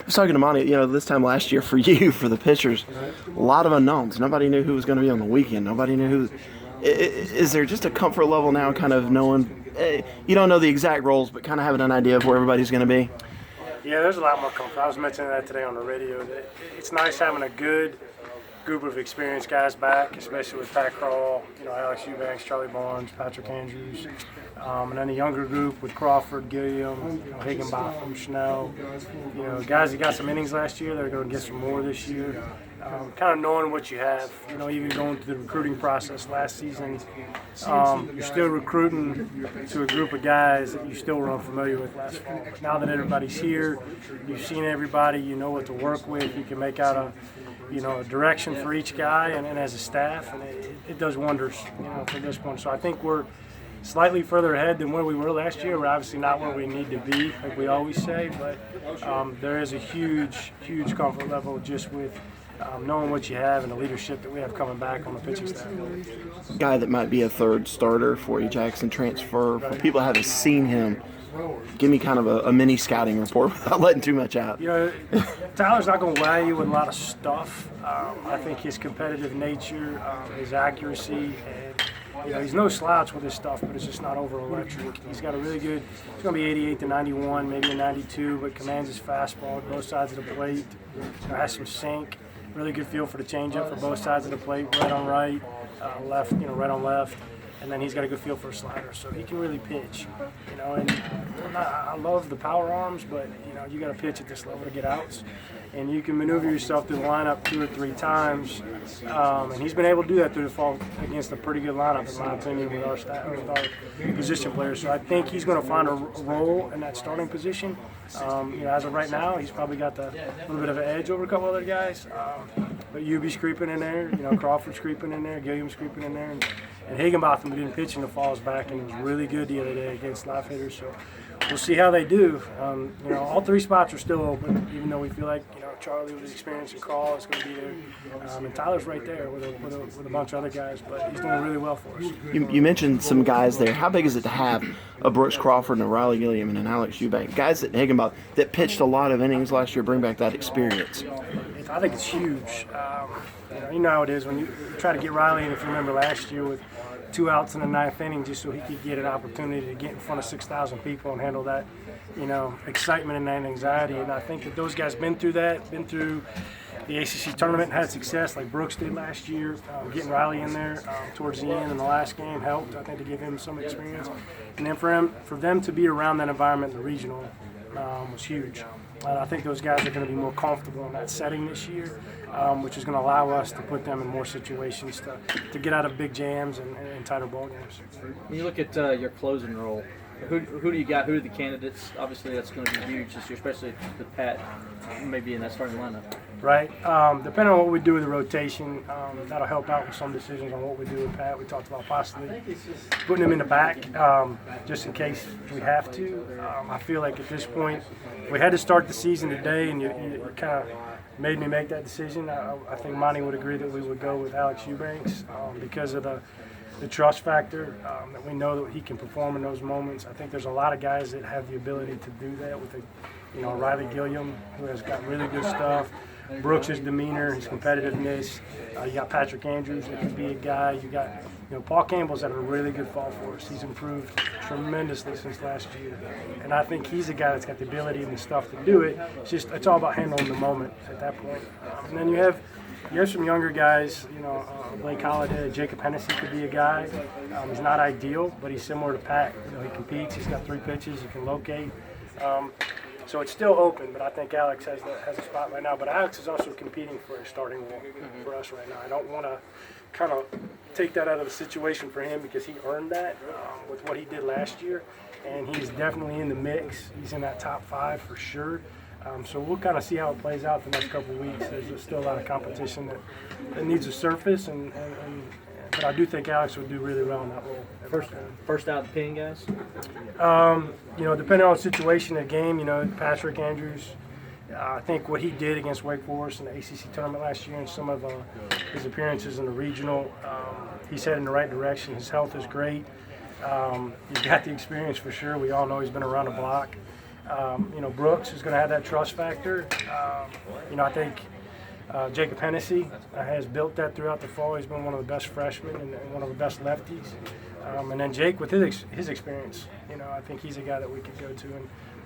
was talking to Monty, this time last year for you, for the pitchers, a lot of unknowns. Nobody knew who was going to be on the weekend. Nobody knew who. Is there just a comfort level now, kind of knowing, you don't know the exact roles, but kind of having an idea of where everybody's going to be? Yeah, there's a lot more comfort. I was mentioning that today on the radio. It's nice having a good group of experienced guys back, especially with Pat Krall, Alex Eubanks, Charlie Barnes, Patrick Andrews, and then the younger group with Crawford, Gilliam, Higginbotham, Schnell, guys that got some innings last year, they're going to get some more this year. Kind of knowing what you have, even going through the recruiting process last season, you're still recruiting to a group of guys that you still were unfamiliar with last fall. But now that everybody's here, you've seen everybody, you know what to work with, you can make out a direction for each guy and as a staff, and it does wonders, for this one. So I think we're slightly further ahead than where we were last year. We're obviously not where we need to be, like we always say, but there is a huge, huge comfort level just with knowing what you have and the leadership that we have coming back on the pitching staff. Guy that might be a third starter for you, Jackson, transfer. For people that haven't seen him, give me kind of a mini scouting report without letting too much out. Tyler's not going to wow you with a lot of stuff. I think his competitive nature, his accuracy, and he's no slouch with his stuff, but it's just not over electric. He's got a really good, he's going to be 88 to 91, maybe a 92, but commands his fastball at both sides of the plate. Has some sink, really good feel for the changeup for both sides of the plate, right on right, left, right on left. And then he's got a good feel for a slider, so he can really pitch. And I love the power arms, but you got to pitch at this level to get outs, and you can maneuver yourself through the lineup 2 or 3 times. And he's been able to do that through the fall against a pretty good lineup, in my opinion, with our staff, with our position players. So I think he's going to find a role in that starting position. As of right now, he's probably got a little bit of an edge over a couple other guys. But Yubi's creeping in there, Crawford's creeping in there, Gilliam's creeping in there, and Higginbotham didn't pitch in the falls back and was really good the other day against live hitters. So we'll see how they do. All 3 spots are still open, even though we feel like Charlie with his experience in Crawl is going to be there, and Tyler's right there with a bunch of other guys. But he's doing really well for us. You mentioned some guys there. How big is it to have a Brooks Crawford and a Riley Gilliam and an Alex Eubank, guys that Higginbotham that pitched a lot of innings last year, bring back that experience? I think it's huge. You know how it is when you try to get Riley in, if you remember last year, with 2 outs in the 9th inning, just so he could get an opportunity to get in front of 6,000 people and handle that, excitement and that anxiety. And I think that those guys been through that, been through the ACC tournament, had success like Brooks did last year. Getting Riley in there towards the end in the last game helped, I think, to give him some experience. And then for them to be around that environment in the regional was huge. I think those guys are going to be more comfortable in that setting this year, which is going to allow us to put them in more situations to get out of big jams and tighter ball games. When you look at your closing role, who do you got? Who are the candidates? Obviously, that's going to be huge this year, especially with Pat maybe in that starting lineup. Right. Depending on what we do with the rotation, that'll help out with some decisions on what we do with Pat. We talked about possibly putting him in the back just in case we have to. I feel like at this point, we had to start the season today, and you kind of made me make that decision. I think Monty would agree that we would go with Alex Eubanks because of the trust factor, that we know that he can perform in those moments. I think there's a lot of guys that have the ability to do that with Riley Gilliam, who has got really good stuff. Brooks' demeanor, his competitiveness. You got Patrick Andrews that could be a guy. You got Paul Campbell's had a really good fall for us. He's improved tremendously since last year, and I think he's a guy that's got the ability and the stuff to do it. It's all about handling the moment at that point. And then you have some younger guys. Blake Holiday, Jacob Hennessy could be a guy. He's not ideal, but he's similar to Pat. He competes. He's got 3 pitches. He can locate. So it's still open, but I think Alex has a spot right now. But Alex is also competing for a starting role for us right now. I don't want to kind of take that out of the situation for him because he earned that with what he did last year, and he's definitely in the mix. He's in that top 5 for sure. So we'll kind of see how it plays out the next couple of weeks. There's still a lot of competition that needs to surface, but I do think Alex would do really well in that role. First out of the pen, guys? Depending on the situation of the game, Patrick Andrews, I think what he did against Wake Forest in the ACC tournament last year and some of his appearances in the regional, he's heading in the right direction. His health is great. He's got the experience for sure. We all know he's been around the block. Brooks is going to have that trust factor. I think Jacob Hennessy has built that throughout the fall. He's been one of the best freshmen and one of the best lefties. And then Jake, with his experience, I think he's a guy that we could go to.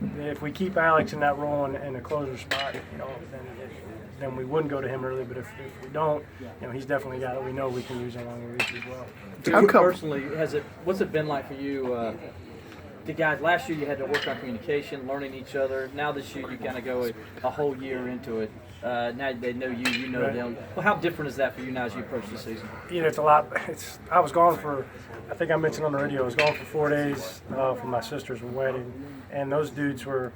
And if we keep Alex in that role in the closer spot, then we wouldn't go to him early. But if we don't, he's definitely a guy that we know we can use along the reach as well. For you personally, what's it been like for you? The guys, last year you had to work on communication, learning each other. Now this year you kind of go a whole year into it. Now they know you, you know them. Well, how different is that for you now as you approach the season? It's a lot. I was gone for, I think I mentioned on the radio, I was gone for 4 days for my sister's wedding, and those dudes were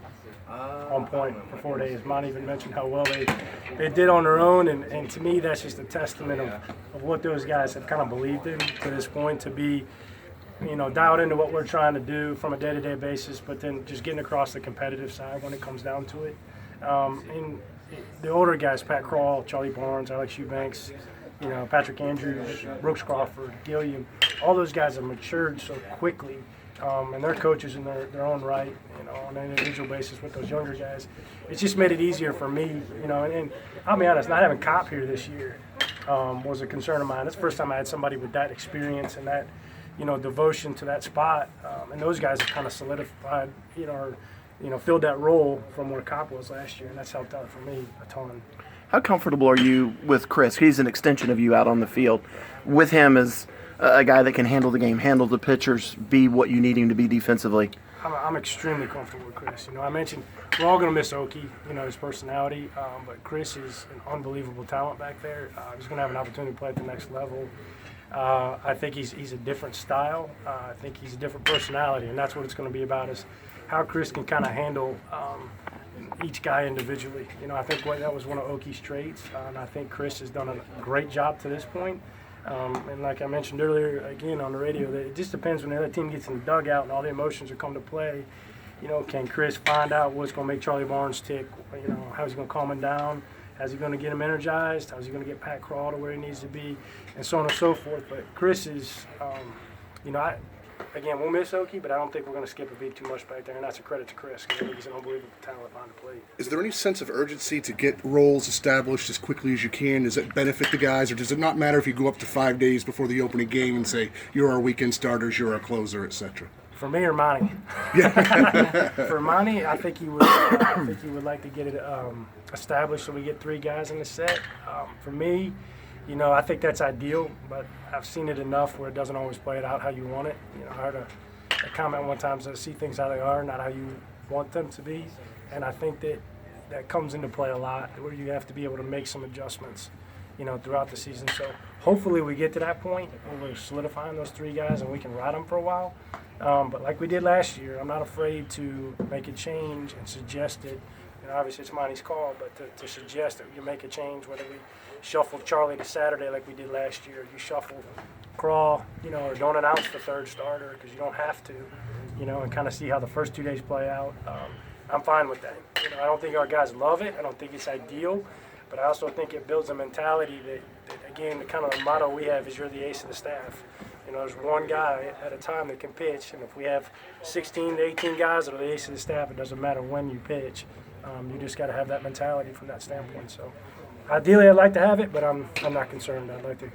on point for 4 days. Mine even mentioned how well they did on their own, and to me that's just a testament of what those guys have kind of believed in to this point, to be dialed into what we're trying to do from a day-to-day basis, but then just getting across the competitive side when it comes down to it. And the older guys, Pat Krall, Charlie Barnes, Alex Eubanks, Patrick Andrews, Brooks Crawford, Gilliam, all those guys have matured so quickly, and they're coaches in their own right, on an individual basis with those younger guys. It's just made it easier for me, and I'll be honest, not having Cop here this year was a concern of mine. It's the first time I had somebody with that experience and that devotion to that spot, and those guys have kind of solidified, or filled that role from where Cop was last year, and that's helped out for me a ton. How comfortable are you with Chris? He's an extension of you out on the field. With him as a guy that can handle the game, handle the pitchers, be what you need him to be defensively. I'm extremely comfortable with Chris. I mentioned we're all going to miss Oki, his personality, but Chris is an unbelievable talent back there. He's going to have an opportunity to play at the next level. I think he's a different style. I think he's a different personality, and that's what it's going to be about, is how Chris can kind of handle each guy individually. I think that was one of Oki's traits, and I think Chris has done a great job to this point. And like I mentioned earlier, again on the radio, that it just depends when the other team gets in the dugout and all the emotions are come to play. Can Chris find out what's going to make Charlie Barnes tick? How's he going to calm him down? How's he going to get him energized? How's he going to get Pat Krall to where he needs to be? And so on and so forth. But Chris is, we'll miss Oki, but I don't think we're going to skip a beat too much back there, and that's a credit to Chris, because I think he's an unbelievable talent behind the plate. Is there any sense of urgency to get roles established as quickly as you can? Does it benefit the guys, or does it not matter if you go up to 5 days before the opening game and say, you're our weekend starters, you're our closer, etc.? For me or Monty? For Monty, I think he would like to get it established so we get 3 guys in the set. For me, I think that's ideal, but I've seen it enough where it doesn't always play it out how you want it. I heard a comment one time says, see things how they are, not how you want them to be. And I think that comes into play a lot, where you have to be able to make some adjustments, throughout the season. So hopefully we get to that point where we're solidifying those 3 guys and we can ride them for a while. But like we did last year, I'm not afraid to make a change and suggest it. Obviously it's Monty's call, but to suggest that you make a change, whether we shuffle Charlie to Saturday like we did last year, you shuffle Krall, or don't announce the 3rd starter because you don't have to, and kind of see how the first 2 days play out. I'm fine with that. I don't think our guys love it. I don't think it's ideal, but I also think it builds a mentality that again, the kind of the motto we have is you're the ace of the staff. There's one guy at a time that can pitch, and if we have 16 to 18 guys that are the ace of the staff, it doesn't matter when you pitch. You just got to have that mentality from that standpoint. So ideally I'd like to have it, but I'm not concerned. I'd like to